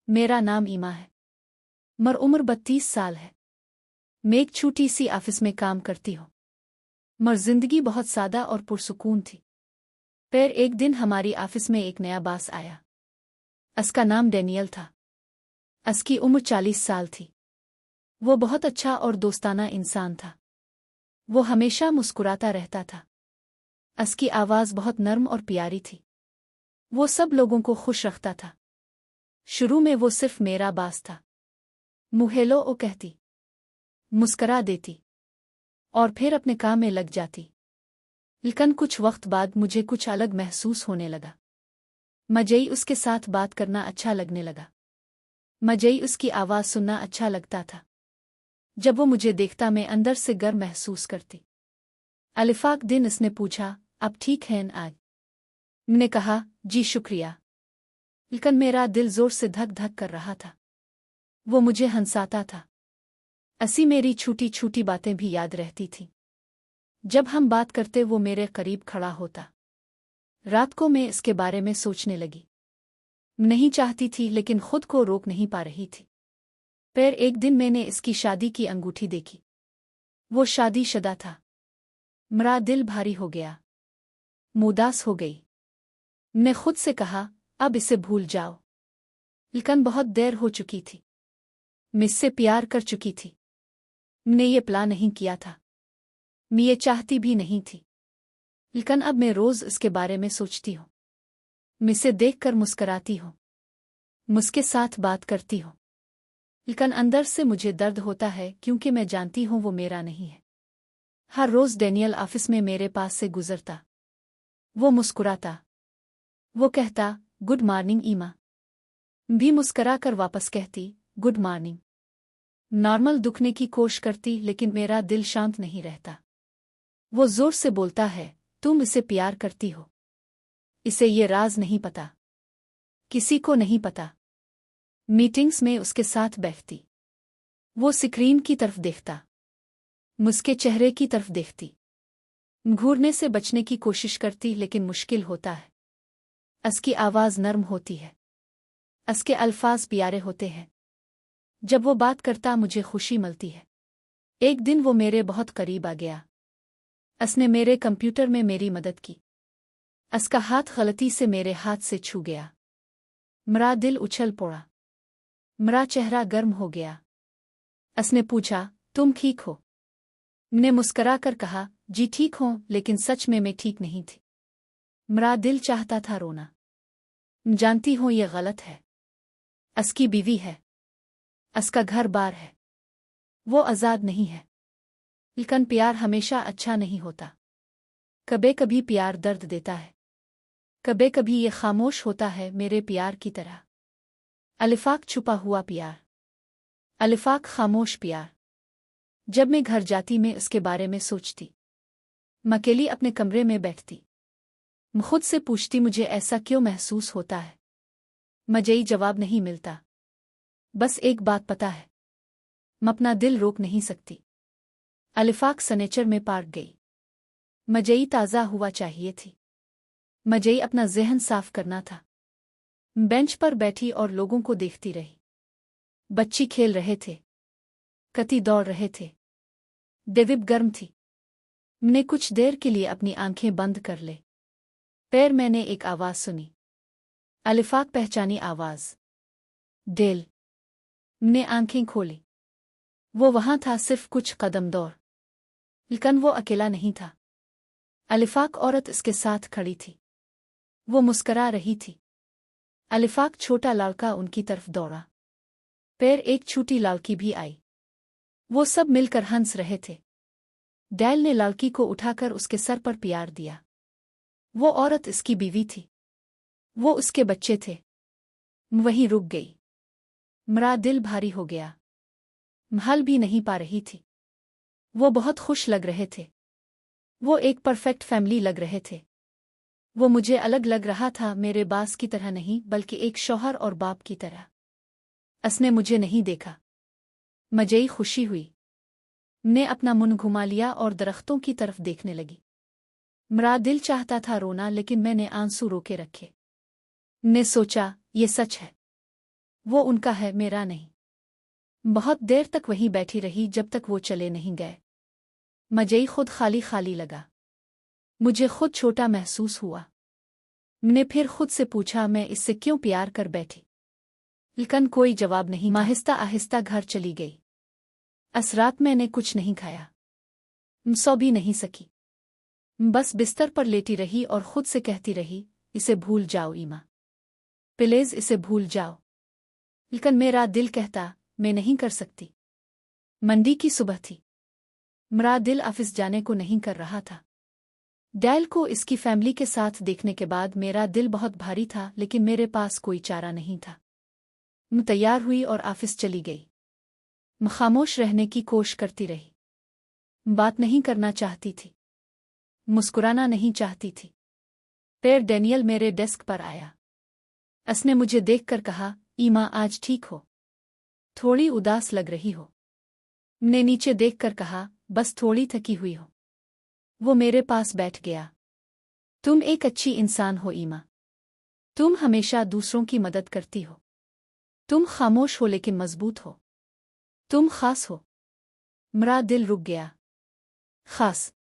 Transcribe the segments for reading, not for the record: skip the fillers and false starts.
मेरा नाम ईमा है। मर उम्र 32 साल है। मैं एक छोटी सी ऑफिस में काम करती हूँ। मर जिंदगी बहुत सादा और पुरसुकून थी। फिर एक दिन हमारी ऑफिस में एक नया बॉस आया। उसका नाम डैनियल था। उसकी उम्र 40 साल थी। वो बहुत अच्छा और दोस्ताना इंसान था। वो हमेशा मुस्कुराता रहता था। उसकी आवाज़ बहुत नर्म और प्यारी थी। वो सब लोगों को खुश रखता था। शुरू में वो सिर्फ मेरा बॉस था। मुहेलो ओ कहती, मुस्करा देती और फिर अपने काम में लग जाती। लेकिन कुछ वक्त बाद मुझे कुछ अलग महसूस होने लगा। मुझे उसके साथ बात करना अच्छा लगने लगा। मुझे उसकी आवाज़ सुनना अच्छा लगता था। जब वो मुझे देखता मैं अंदर से गर्व महसूस करती। अलिफाक दिन उसने पूछा, आप ठीक हैं आज? मैंने कहा, जी शुक्रिया। लेकिन मेरा दिल जोर से धक धक कर रहा था। वो मुझे हंसाता था। ऐसी मेरी छोटी छोटी बातें भी याद रहती थीं। जब हम बात करते वो मेरे करीब खड़ा होता। रात को मैं इसके बारे में सोचने लगी। नहीं चाहती थी लेकिन खुद को रोक नहीं पा रही थी। फिर एक दिन मैंने इसकी शादी की अंगूठी देखी। वो शादीशुदा था। मेरा दिल भारी हो गया। उदास हो गई। मैं खुद से कहा, अब इसे भूल जाओ। लेकिन बहुत देर हो चुकी थी। मुझसे प्यार कर चुकी थी। मैंने ये प्लान नहीं किया था। मैं ये चाहती भी नहीं थी। लेकिन अब मैं रोज इसके बारे में सोचती हूँ। मुझसे देखकर मुस्कराती हूँ। मुझके साथ बात करती हूँ। लेकिन अंदर से मुझे दर्द होता है क्योंकि मैं जानती हूँ वो मेरा नहीं है। हर रोज डैनियल ऑफिस में मेरे पास से गुजरता। वो मुस्कुराता। वो कहता, गुड मॉर्निंग ईमा। भी मुस्करा कर वापस कहती, गुड मॉर्निंग। नॉर्मल दुखने की कोशिश करती लेकिन मेरा दिल शांत नहीं रहता। वो जोर से बोलता है, तुम इसे प्यार करती हो। इसे ये राज नहीं पता। किसी को नहीं पता। मीटिंग्स में उसके साथ बैठती। वो स्क्रीन की तरफ देखता। मुझके चेहरे की तरफ देखती। घूरने से बचने की कोशिश करती लेकिन मुश्किल होता है। उसकी आवाज़ नर्म होती है। उसके अल्फाज प्यारे होते हैं। जब वो बात करता मुझे खुशी मिलती है। एक दिन वो मेरे बहुत करीब आ गया। उसने मेरे कंप्यूटर में मेरी मदद की। उसका हाथ गलती से मेरे हाथ से छू गया। मेरा दिल उछल पड़ा। मेरा चेहरा गर्म हो गया। उसने पूछा, तुम ठीक हो? मैंने मुस्करा कर कहा, जी ठीक हूं, लेकिन सच में मैं ठीक नहीं थी। मेरा दिल चाहता था रोना। जानती हूं ये गलत है। उसकी बीवी है। उसका घर बार है। वो आज़ाद नहीं है। लेकिन प्यार हमेशा अच्छा नहीं होता। कभी कभी प्यार दर्द देता है। कभी कभी ये खामोश होता है, मेरे प्यार की तरह। अलिफाक छुपा हुआ प्यार। अलिफाक खामोश प्यार। जब मैं घर जाती मैं उसके बारे में सोचती। मैं अकेली अपने कमरे में बैठती। मैं खुद से पूछती, मुझे ऐसा क्यों महसूस होता है? मुझे जवाब नहीं मिलता। बस एक बात पता है, मैं अपना दिल रोक नहीं सकती। अलिफाक सनेचर में पार्क गई। मुझे ताज़ा हुआ चाहिए थी। मुझे अपना ज़हन साफ करना था। बेंच पर बैठी और लोगों को देखती रही। बच्ची खेल रहे थे। कती दौड़ रहे थे। डेविड गर्म थी। मैंने कुछ देर के लिए अपनी आंखें बंद कर ले। फिर मैंने एक आवाज़ सुनी। अलिफाक पहचानी आवाज़। डेल। मैंने आंखें खोली। वो वहां था, सिर्फ कुछ कदम दूर। लेकिन वो अकेला नहीं था। अलिफाक औरत इसके साथ खड़ी थी। वो मुस्करा रही थी। अलिफाक छोटा लड़का उनकी तरफ दौड़ा। फिर एक छोटी लड़की भी आई। वो सब मिलकर हंस रहे थे। डेल ने लड़की को उठाकर उसके सर पर प्यार दिया। वो औरत इसकी बीवी थी। वो उसके बच्चे थे। वहीं रुक गई। मेरा दिल भारी हो गया। महल भी नहीं पा रही थी। वो बहुत खुश लग रहे थे। वो एक परफेक्ट फैमिली लग रहे थे। वो मुझे अलग लग रहा था, मेरे बास की तरह नहीं बल्कि एक शौहर और बाप की तरह। उसने मुझे नहीं देखा। मुझे खुशी हुई। ने अपना मुंह घुमा लिया और दरख्तों की तरफ देखने लगी। मेरा दिल चाहता था रोना लेकिन मैंने आंसू रोके रखे। ने सोचा, ये सच है। वो उनका है, मेरा नहीं। बहुत देर तक वहीं बैठी रही जब तक वो चले नहीं गए। मुझे खुद खाली खाली लगा। मुझे खुद छोटा महसूस हुआ। मैंने फिर खुद से पूछा, मैं इससे क्यों प्यार कर बैठी? लेकिन कोई जवाब नहीं। आहिस्ता आहिस्ता घर चली गई। इस रात मैंने कुछ नहीं खाया, सो भी नहीं सकी। बस बिस्तर पर लेटी रही और खुद से कहती रही, इसे भूल जाओ ईमा, प्लीज इसे भूल जाओ। लेकिन मेरा दिल कहता, मैं नहीं कर सकती। मंडी की सुबह थी। मेरा दिल ऑफिस जाने को नहीं कर रहा था। डैल को इसकी फैमिली के साथ देखने के बाद मेरा दिल बहुत भारी था, लेकिन मेरे पास कोई चारा नहीं था। मैं तैयार हुई और ऑफिस चली गई। मैं खामोश रहने की कोशिश करती रही। बात नहीं करना चाहती थी, मुस्कुराना नहीं चाहती थी। फिर डैनियल मेरे डेस्क पर आया। उसने मुझे देखकर कहा, ईमा आज ठीक हो? थोड़ी उदास लग रही हो। मैंने नीचे देखकर कहा, बस थोड़ी थकी हुई हो। वो मेरे पास बैठ गया। तुम एक अच्छी इंसान हो ईमा। तुम हमेशा दूसरों की मदद करती हो। तुम खामोश हो लेकिन मजबूत हो। तुम खास हो। मेरा दिल रुक गया। खास,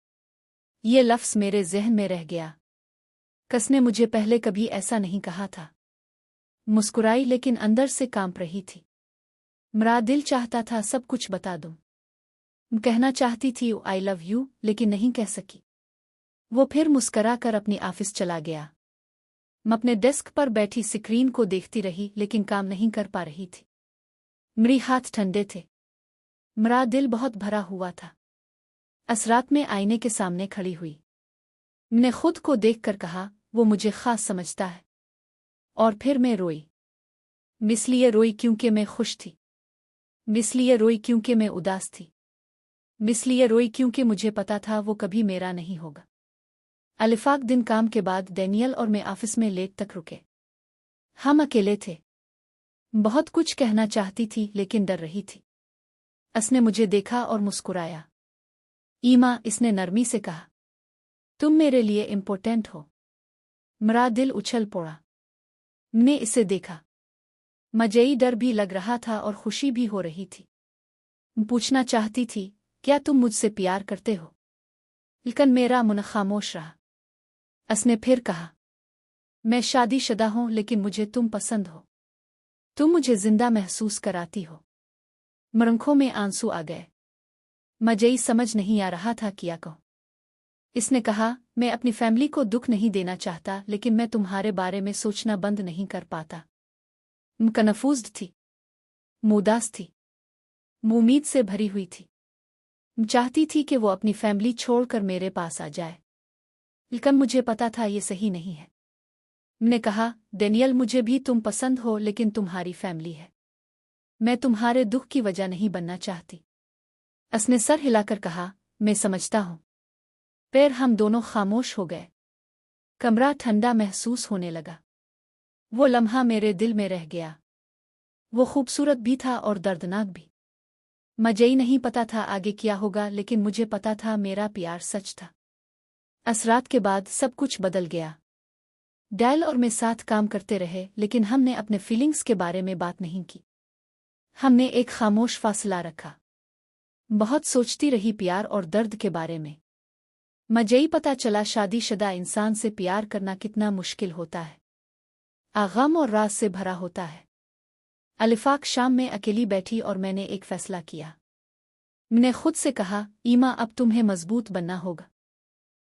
ये लफ्ज़ मेरे ज़हन में रह गया। कसने मुझे पहले कभी ऐसा नहीं कहा था। मुस्कुराई लेकिन अंदर से कांप रही थी। मेरा दिल चाहता था सब कुछ बता दूं। कहना चाहती थी आई लव यू, लेकिन नहीं कह सकी। वो फिर मुस्करा कर अपनी ऑफिस चला गया। मैं अपने डेस्क पर बैठी स्क्रीन को देखती रही, लेकिन काम नहीं कर पा रही थी। मेरे हाथ ठंडे थे। मेरा दिल बहुत भरा हुआ था। इस रात में आईने के सामने खड़ी हुई। मैंने खुद को देखकर कहा, वो मुझे खास समझता है। और फिर मैं रोई। इसलिए रोई क्योंकि मैं खुश थी। इसलिए रोई क्योंकि मैं उदास थी। इसलिए रोई क्योंकि मुझे पता था वो कभी मेरा नहीं होगा। अलिफाक दिन काम के बाद डैनियल और मैं ऑफिस में लेट तक रुके। हम अकेले थे। बहुत कुछ कहना चाहती थी लेकिन डर रही थी। उसने मुझे देखा और मुस्कुराया। ईमा, इसने नरमी से कहा, तुम मेरे लिए इम्पोर्टेंट हो। मेरा दिल उछल पड़ा। मैंने इसे देखा। मुझे डर भी लग रहा था और खुशी भी हो रही थी। पूछना चाहती थी, क्या तुम मुझसे प्यार करते हो? लेकिन मेरा मुंह खामोश रहा। उसने फिर कहा, मैं शादीशुदा हूं लेकिन मुझे तुम पसंद हो। तुम मुझे जिंदा महसूस कराती हो। मेरी आंखों में आंसू आ गए। मुझे समझ नहीं आ रहा था क्या कहूं। इसने कहा, मैं अपनी फैमिली को दुख नहीं देना चाहता, लेकिन मैं तुम्हारे बारे में सोचना बंद नहीं कर पाता। मैं कन्फ्यूज्ड थी, उदास थी, उम्मीद से भरी हुई थी। चाहती थी कि वो अपनी फैमिली छोड़कर मेरे पास आ जाए, लेकिन मुझे पता था ये सही नहीं है। मैंने कहा, डैनियल, मुझे भी तुम पसंद हो, लेकिन तुम्हारी फैमिली है। मैं तुम्हारे दुख की वजह नहीं बनना चाहती। उसने सर हिलाकर कहा, मैं समझता हूं। फिर हम दोनों खामोश हो गए। कमरा ठंडा महसूस होने लगा। वो लम्हा मेरे दिल में रह गया। वो खूबसूरत भी था और दर्दनाक भी। मुझे नहीं पता था आगे क्या होगा, लेकिन मुझे पता था मेरा प्यार सच था। इस रात के बाद सब कुछ बदल गया। डैल और मैं साथ काम करते रहे, लेकिन हमने अपने फीलिंग्स के बारे में बात नहीं की। हमने एक खामोश फासला रखा। बहुत सोचती रही प्यार और दर्द के बारे में। मुझे ही पता चला शादीशुदा इंसान से प्यार करना कितना मुश्किल होता है। गम और राज से भरा होता है। अलिफाक शाम में अकेली बैठी और मैंने एक फैसला किया। मैंने खुद से कहा, ईमा, अब तुम्हें मजबूत बनना होगा।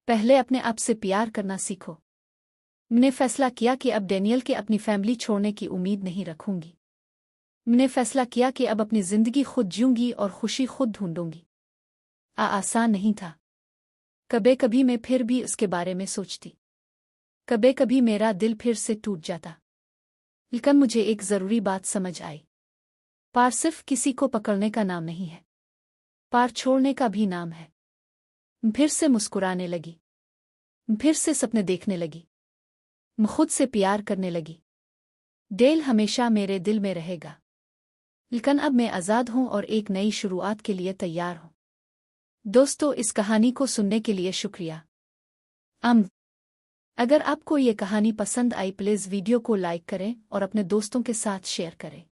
पहले अपने आप से प्यार करना सीखो। मैंने फैसला किया कि अब डैनियल के अपनी फैमिली छोड़ने की उम्मीद नहीं रखूंगी। मैंने फैसला किया कि अब अपनी जिंदगी खुद जीऊंगी और खुशी खुद ढूंढूंगी। आसान नहीं था। कभी कभी मैं फिर भी उसके बारे में सोचती। कभी कभी मेरा दिल फिर से टूट जाता। लेकिन मुझे एक जरूरी बात समझ आई। पार सिर्फ किसी को पकड़ने का नाम नहीं है, पार छोड़ने का भी नाम है। फिर से मुस्कुराने लगी। फिर से सपने देखने लगी। खुद से प्यार करने लगी। डेल हमेशा मेरे दिल में रहेगा। लेकिन अब मैं आज़ाद हूं और एक नई शुरुआत के लिए तैयार हूं। दोस्तों, इस कहानी को सुनने के लिए शुक्रिया। अगर आपको ये कहानी पसंद आई, प्लीज़ वीडियो को लाइक करें और अपने दोस्तों के साथ शेयर करें।